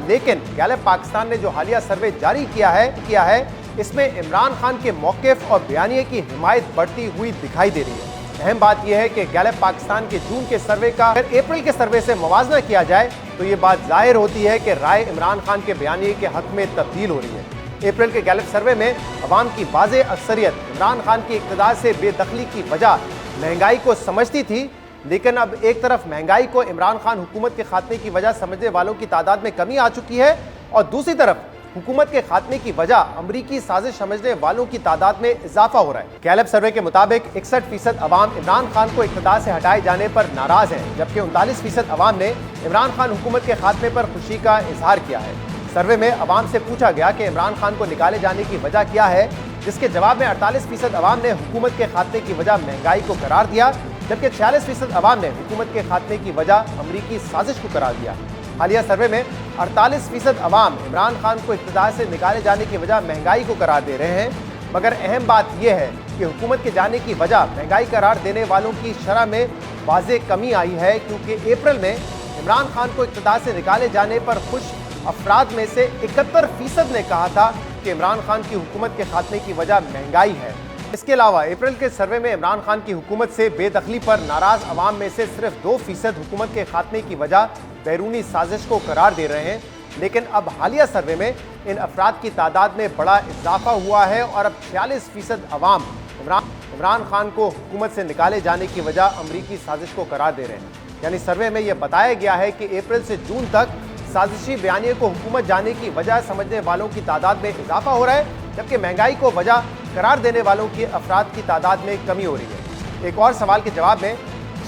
लेकिन गैलेप पाकिस्तान ने जो हालिया सर्वे जारी किया है इसमें इमरान खान के मौकिफ और बयानिए की हिमायत बढ़ती हुई दिखाई दे रही है। अहम बात यह है कि गैलेप पाकिस्तान के जून के सर्वे का अगर अप्रैल के सर्वे से मुवाजना किया जाए तो ये बात जाहिर होती है कि राय इमरान खान के बयानिए के हक में तब्दील हो रही है। अप्रैल के गैलेप सर्वे में अवाम की वाज़े अक्सरियत इमरान खान की इक़्तिदार से बेदखली की वजह महंगाई को समझती थी, लेकिन अब एक तरफ महंगाई को इमरान खान हुकूमत के खात्मे की वजह समझने वालों की तादाद में कमी आ चुकी है और दूसरी तरफ हुकूमत के खात्मे की वजह अमरीकी साजिश समझने वालों की तादाद में इजाफा हो रहा है। गैलेप सर्वे के मुताबिक 61% अवाम इमरान खान को इक़्तिदार से हटाए जाने पर नाराज हैं, जबकि 39% अवाम ने इमरान खान हुकूमत के खात्मे पर खुशी का इजहार किया है। सर्वे में अवाम से पूछा गया कि इमरान खान को निकाले जाने की वजह क्या है, जिसके जवाब में 48% अवाम ने हुकूमत के खात्मे की वजह महंगाई को करार दिया, जबकि 46% अवाम ने हुकूमत के खात्मे की वजह अमरीकी साजिश को करार दिया। हालिया सर्वे में 48% अवाम इमरान खान को इक़्तिदार से निकाले जाने की वजह महंगाई को करार दे रहे हैं, मगर अहम बात यह है कि हुकूमत के जाने की वजह महंगाई करार देने वालों की शरह में वाज़े कमी आई है, क्योंकि अप्रैल में इमरान खान को इक़्तिदार से निकाले जाने पर खुश अफराद में से 71% ने कहा था कि इमरान खान की हुकूमत के खात्मे की वजह महंगाई है। इसके अलावा अप्रैल के सर्वे में इमरान खान की हुकूमत से बेदखली पर नाराज अवाम में से सिर्फ 2% हुकूमत के खात्मे की वजह बैरूनी साजिश को करार दे रहे हैं, लेकिन अब हालिया सर्वे में इन अफराद की तादाद में बड़ा इजाफा हुआ है और अब 46% अवाम इमरान खान को हुकूमत से निकाले जाने की वजह अमरीकी साजिश को करार दे रहे हैं। यानी सर्वे में यह बताया गया है कि अप्रैल से जून तक साजिशी बयानिए को हुकूमत जाने की वजह समझने वालों की तादाद में इजाफा हो रहा है, जबकि महंगाई को वजह करार देने वालों की अफराद की तादाद में कमी हो रही है। एक और सवाल के जवाब में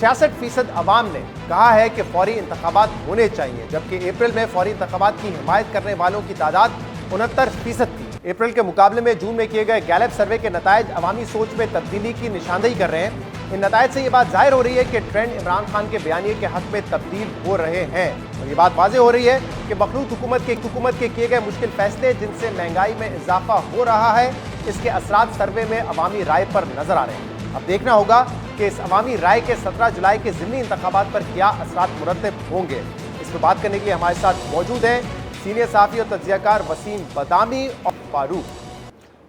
66% अवाम ने कहा है कि फौरी इंतखाबात होने चाहिए, जबकि अप्रैल में फौरी इंतखाबात की हिमायत करने वालों की तादाद 69% थी। अप्रैल के मुकाबले में जून में किए गए गैलेप सर्वे के नतायज अवामी सोच में तब्दीली की निशानदेही कर रहे हैं। इन नतायज से ये बात जाहिर हो रही है कि ट्रेंड इमरान खान के बयानिए के हक में तब्दील हो रहे हैं और ये बात वाज़ेह हो रही है कि मखलूत हुकूमत के किए गए मुश्किल फैसले जिनसे महंगाई में इजाफा हो रहा है, इसके असरात सर्वे में अवामी राय पर नजर आ रहे हैं। अब देखना होगा कि इस अवामी राय के 17 जुलाई के ज़िमनी इंतखाबात पर क्या असरात मुरतब होंगे। इस पर बात करने के लिए हमारे साथ मौजूद हैं सीनियर सहाफ़ी और तज्ज़ियाकार वसीम बदामी और फारूक।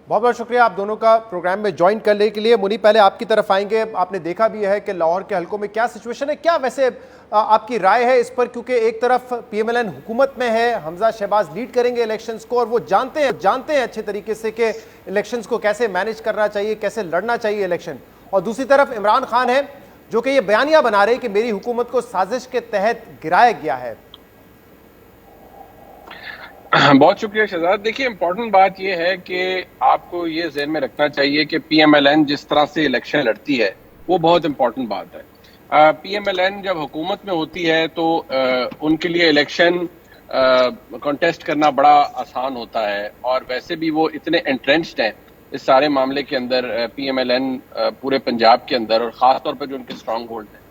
बहुत बहुत शुक्रिया आप दोनों का प्रोग्राम में ज्वाइन करने के लिए। मुनी, पहले आपकी तरफ आएंगे। आपने देखा भी है कि लाहौर के हलकों में क्या सिचुएशन है, क्या वैसे आपकी राय है इस पर, क्योंकि एक तरफ PMLN हुकूमत में है, हमजा शहबाज लीड करेंगे इलेक्शंस को और वो जानते हैं अच्छे तरीके से कि इलेक्शंस को कैसे मैनेज करना चाहिए, कैसे लड़ना चाहिए इलेक्शन, और दूसरी तरफ इमरान खान है जो कि ये बयानिया बना रहे कि मेरी हुकूमत को साजिश के तहत गिराया गया है। बहुत शुक्रिया शहजाद। देखिए, इम्पोर्टेंट बात यह है कि आपको ये ज़हन में रखना चाहिए कि PMLN जिस तरह से इलेक्शन लड़ती है वो बहुत इम्पोर्टेंट बात है। PMLN जब हुकूमत में होती है तो उनके लिए इलेक्शन कॉन्टेस्ट करना बड़ा आसान होता है, और वैसे भी वो इतने एंट्रेंच्ड हैं इस सारे मामले के अंदर, PMLN पूरे पंजाब के अंदर, और ख़ास तौर पर जो उनके स्ट्रॉन्ग होल्ड है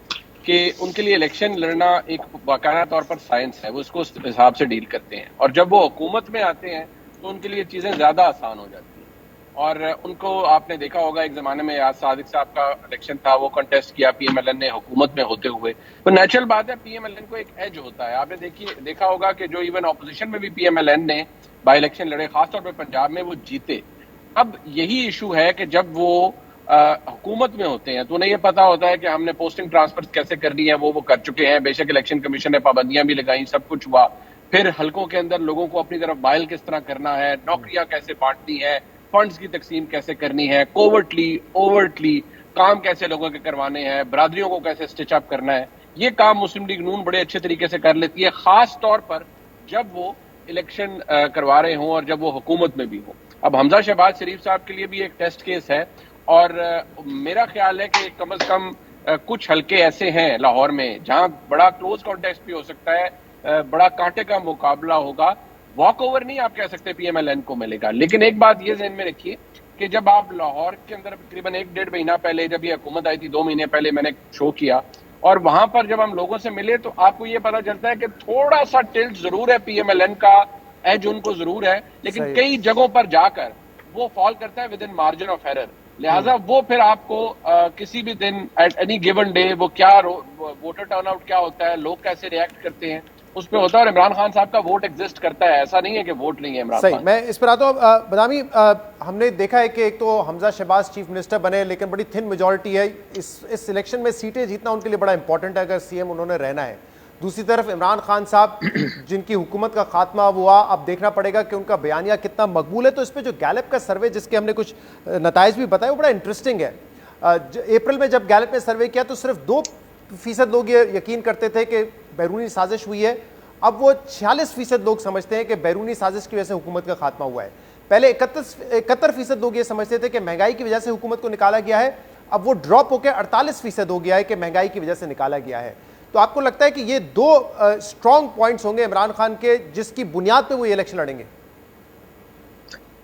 कि उनके लिए इलेक्शन लड़ना एक बाकायदा तौर पर साइंस है, वो उसको उस हिसाब से डील करते हैं। और जब वो हुकूमत में आते हैं तो उनके लिए चीज़ें ज़्यादा आसान हो जाती हैं। और उनको आपने देखा होगा एक ज़माने में याद सादिक साहब का इलेक्शन था, वो कंटेस्ट किया PMLN ने हुकूमत में होते हुए। तो नेचुरल बात है, PMLN को एक एज होता है। आपने देखा होगा कि जो इवन ऑपोजिशन में भी PMLN ने बाई इलेक्शन लड़े, खासतौर पर पंजाब में, वो जीते। अब यही इशू है कि जब वो हुकूमत में होते हैं तो उन्हें यह पता होता है कि हमने पोस्टिंग ट्रांसफर कैसे करनी है, वो कर चुके हैं। बेशक इलेक्शन कमीशन ने पाबंदियां भी लगाई, सब कुछ हुआ। फिर हलकों के अंदर लोगों को अपनी तरफ बाइल किस तरह करना है, नौकरियां कैसे बांटनी है, फंड्स की तकसीम कैसे करनी है, कोवर्टली ओवर्टली काम कैसे लोगों के करवाने हैं, बरादरियों को कैसे स्टिच अप करना है, ये काम मुस्लिम लीग नून बड़े अच्छे तरीके से कर लेती है, खास तौर पर जब वो इलेक्शन करवा रहे हों और जब वो हुकूमत में भी हो। अब हमजा शहबाज शरीफ साहब के लिए भी एक टेस्ट केस है, और मेरा ख्याल है कि कम से कम कुछ हलके ऐसे हैं लाहौर में जहां बड़ा क्लोज कॉन्टेस्ट भी हो सकता है, बड़ा कांटे का मुकाबला होगा। वॉक ओवर नहीं आप कह सकते PMLN को मिलेगा, लेकिन एक बात ये ज़हन में रखिए कि जब आप लाहौर के अंदर तकरीबन 1-1.5 महीना पहले जब ये हुकूमत आई थी, 2 महीने पहले मैंने शो किया, और वहां पर जब हम लोगों से मिले तो आपको ये पता चलता है कि थोड़ा सा टिल्ट जरूर है, PMLN का एज उनको जरूर है, लेकिन कई जगहों पर जाकर वो फॉल करता है with in margin of error. लिहाजा वो फिर आपको किसी भी दिन एट एनी गिवन डे वो क्या वोटर टर्नआउट क्या होता है, लोग कैसे रिएक्ट करते हैं, उसमें होता है, और इमरान खान साहब का वोट एग्जिस्ट करता है, ऐसा नहीं है कि वोट नहीं है इमरान सही। खान। मैं इस पर आता हूँ। बदामी, हमने देखा है कि एक तो हमजा शहबाज चीफ मिनिस्टर बने, लेकिन बड़ी थिन मेजॉरिटी है। इस इलेक्शन में सीटें जीतना उनके लिए बड़ा इंपॉर्टेंट है अगर सीएम उन्होंने रहना है। दूसरी तरफ इमरान खान साहब जिनकी हुकूमत का खात्मा हुआ, अब देखना पड़ेगा कि उनका बयानिया कितना मकबूल है। तो इस पर जो गैलप का सर्वे, जिसके हमने कुछ नताइज भी बताए, वो बड़ा इंटरेस्टिंग है। अप्रैल में जब गैलप ने सर्वे किया तो सिर्फ 2% लोग ये यकीन करते थे कि बैरूनी साजिश हुई है। अब वो 46% लोग समझते हैं कि बैरूनी साजिश की वजह से हुकूमत का खात्मा हुआ है। पहले 71% लोग ये समझते थे कि महंगाई की वजह से हुकूमत को निकाला गया है। अब वो ड्रॉप होकर 48% हो गया है कि महंगाई की वजह से निकाला गया है। तो आपको लगता है कि ये दो स्ट्रॉन्ग पॉइंट्स होंगे इमरान खान के, जिसकी बुनियाद पे वो ये इलेक्शन लड़ेंगे?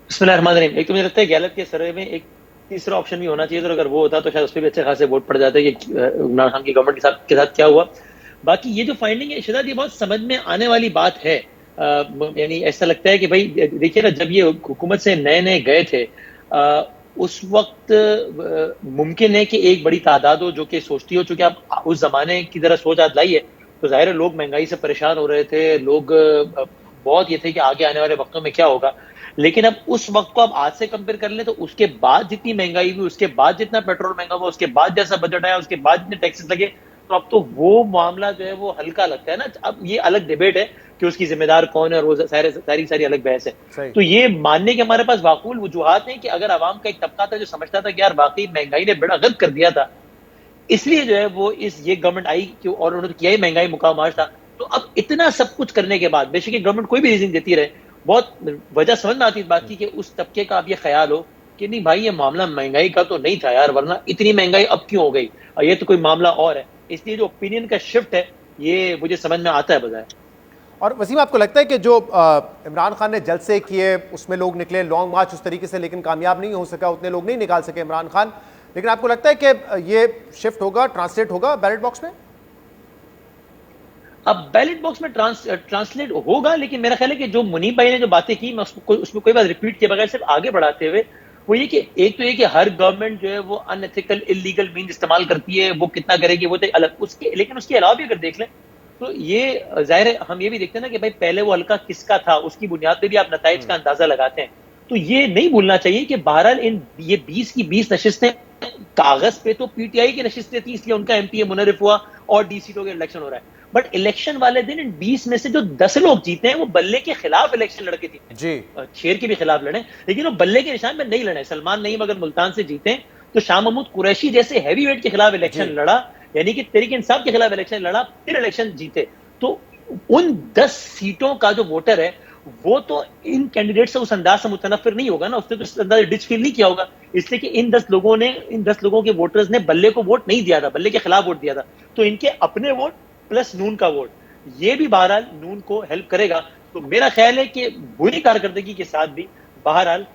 बिस्मिल्लाहिर्रहमानिर्रहीम। एक तो मुझे लगता है गैलप के सर्वे में एक तीसरा ऑप्शन भी होना चाहिए, तो अगर वो होता तो शायद उस पर भी अच्छे खासे वोट पड़ जाते कि इमरान खान की गवर्नमेंट के साथ क्या हुआ। बाकी ये जो फाइंडिंग है शहजाद, ये बहुत समझ में आने वाली बात है। यानी ऐसा लगता है कि भाई देखिए ना, जब ये हुकूमत से नए नए गए थे, उस वक्त मुमकिन है कि एक बड़ी तादाद हो जो कि सोचती हो, चूंकि आप उस जमाने की तरह सोच आज लाइए तो जाहिर है लोग महंगाई से परेशान हो रहे थे, लोग बहुत ये थे कि आगे आने वाले वक्तों में क्या होगा। लेकिन अब उस वक्त को आप आज से कंपेयर कर लें तो उसके बाद जितनी महंगाई हुई, उसके बाद जितना पेट्रोल महंगा हुआ, उसके बाद जैसा बजट आया, उसके बाद जितने टैक्सेस लगे, तो अब तो वो मामला जो है वो हल्का लगता है ना। अब ये अलग डिबेट है कि उसकी जिम्मेदार कौन है, और वो सारी अलग बहस है। तो ये मानने के हमारे पास वाकूल वजूहात हैं कि अगर आवाम का एक तबका था जो समझता था कि यार वाकई महंगाई ने बड़ा गलत कर दिया था, इसलिए जो है वो ये गवर्नमेंट आई और उन्होंने किया ही महंगाई मुकाम आज था। तो अब इतना सब कुछ करने के बाद बेशक गवर्नमेंट कोई भी रीजन देती रहे, बहुत वजह समझ में आती इस बात की कि उस तबके का अब ये ख्याल हो कि नहीं भाई, ये मामला महंगाई का तो नहीं था यार, वरना इतनी महंगाई अब क्यों हो गई, और ये तो कोई मामला और है। इसलिए जो ओपिनियन का शिफ्ट है ये मुझे समझ में आता है बजाय। और वसीम, आपको लगता है कि जो इमरान खान ने जलसे किए उसमें लोग निकले लॉन्ग मार्च उस तरीके से, लेकिन कामयाब नहीं हो सका, उतने लोग नहीं निकाल सके इमरान खान, लेकिन आपको लगता है कि ये शिफ्ट होगा, ट्रांसलेट होगा बैलेट बॉक्स में? अब बैलेट बॉक्स में ट्रांसलेट होगा, लेकिन मेरा ख्याल है कि जो मुनीब भाई ने जो बातें की, मैं उसमें कोई बात रिपीट किए बगैर सिर्फ आगे बढ़ाते हुए, वो ये कि एक तो ये कि हर गवर्नमेंट जो है वो अनएथिकल इलीगल मीन इस्तेमाल करती है, वो कितना करेगी वो तो अलग उसके, लेकिन उसके अलावा भी अगर देख लें तो ये जाहिर है हम ये भी देखते हैं ना कि भाई पहले वो हल्का किसका था, उसकी बुनियाद पे भी आप नताइज का अंदाजा लगाते हैं। तो ये नहीं भूलना चाहिए कि बहरहाल ये 20 की 20 नशिस्तें कागज पे तो पीटीआई की नशिस्तें थी, इसलिए उनका एमपीए मुनरिफ हुआ और डी सीटों के इलेक्शन हो रहा है। बट इलेक्शन वाले दिन इन 20 में से जो 10 लोग जीते हैं वो बल्ले के खिलाफ इलेक्शन लड़के थे जी, शेर के भी खिलाफ लड़े, लेकिन वो बल्ले के निशान में नहीं लड़े। सलमान नहीं मगर मुल्तान से जीते, तो शाह महमूद कुरैशी जैसे हैवी वेट के खिलाफ इलेक्शन लड़ा, यानी कि तहरीक इंसाफ के खिलाफ इलेक्शन लड़ा, फिर इलेक्शन जीते। तो उन 10 सीटों का जो वोटर है वो तो इन कैंडिडेट से उस अंदाज से मुतनफिर नहीं होगा ना, उसने तो इस अंदाज डिच फील नहीं किया होगा, इसलिए कि इन 10 लोगों के वोटर्स ने बल्ले को वोट नहीं दिया था, बल्ले के खिलाफ वोट दिया था। तो इनके अपने वोट प्लस नून का वोट, ये भी बहरहाल नून को हेल्प करेगा। तो मेरा ख्याल है कि बुरी कारकर्दगी के साथ भी बहरहाल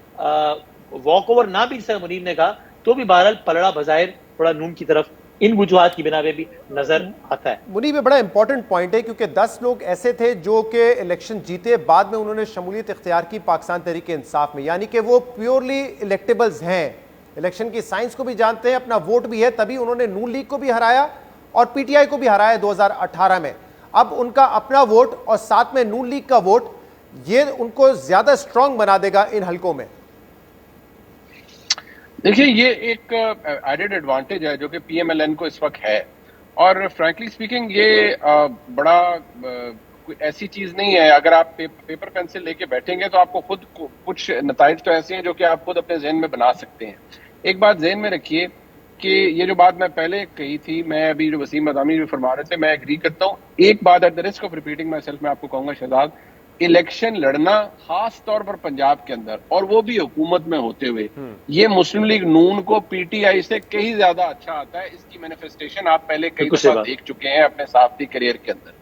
वॉक ओवर ना भी सर मुनीब ने कहा तो भी बहरहाल पलड़ा बजायर थोड़ा नून की तरफ इन वजूहात की बिना पे भी नजर आता है। मुनीब ये बड़ा इंपॉर्टेंट पॉइंट है, क्योंकि 10 लोग ऐसे थे जो कि इलेक्शन जीते, बाद में उन्होंने शमूलियत इख्तियार की पाकिस्तान तहरीक इंसाफ में, यानी कि वो प्योरली इलेक्टेबल्स हैं, इलेक्शन की साइंस को भी जानते हैं, अपना वोट भी है, तभी उन्होंने नून लीग को भी हराया और पीटीआई को भी हराया 2018 में। अब उनका अपना वोट और साथ में नून लीग का वोट, ये उनको ज्यादा स्ट्रांग बना देगा इन हलकों में। देखिए ये एक एडेड एडवांटेज है जो कि पीएमएलएन को इस वक्त है, और फ्रैंकली स्पीकिंग ये बड़ा कोई ऐसी चीज नहीं है। अगर आप पेपर पेंसिल लेके बैठेंगे तो आपको खुद कुछ नताइज तो ऐसे हैं जो कि आप खुद अपने जहन में बना सकते हैं। एक बात जहन में रखिए कि ये जो बात मैं पहले कही थी, मैं अभी जो वसीम मदामी भी फरमा रहे थे, मैं एग्री करता हूँ। एक बात at the risk of repeating my self मैं आपको कहूंगा शहजाद, इलेक्शन लड़ना खास तौर पर पंजाब के अंदर और वो भी हुकूमत में होते हुए, ये मुस्लिम लीग नून को पीटीआई से कहीं ज्यादा अच्छा आता है। इसकी मैनिफेस्टेशन आप पहले कई दफा देख चुके हैं अपने साथी करियर के अंदर।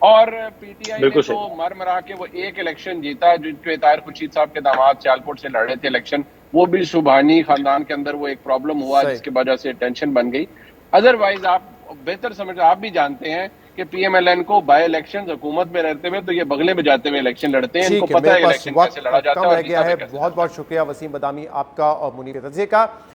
और पीटीआई ने तो मर मरा के वो एक इलेक्शन जीता जो ताहिर खुर्शीद साहब के दामाद सियालकोट से लड़े थे इलेक्शन, वो भी सुबहानी खानदान के अंदर वो एक प्रॉब्लम हुआ जिसकी वजह से टेंशन बन गई। अदरवाइज आप बेहतर समझ, आप भी जानते हैं कि पीएमएलएन को बाय इलेक्शन हुकूमत में रहते हुए तो ये बगले बजाते हुए इलेक्शन लड़ते हैं, इनको पता है इलेक्शन कैसे लड़ा जाता है। बहुत बहुत शुक्रिया वसीम बदामी आपका और मुनीब रज़ी का।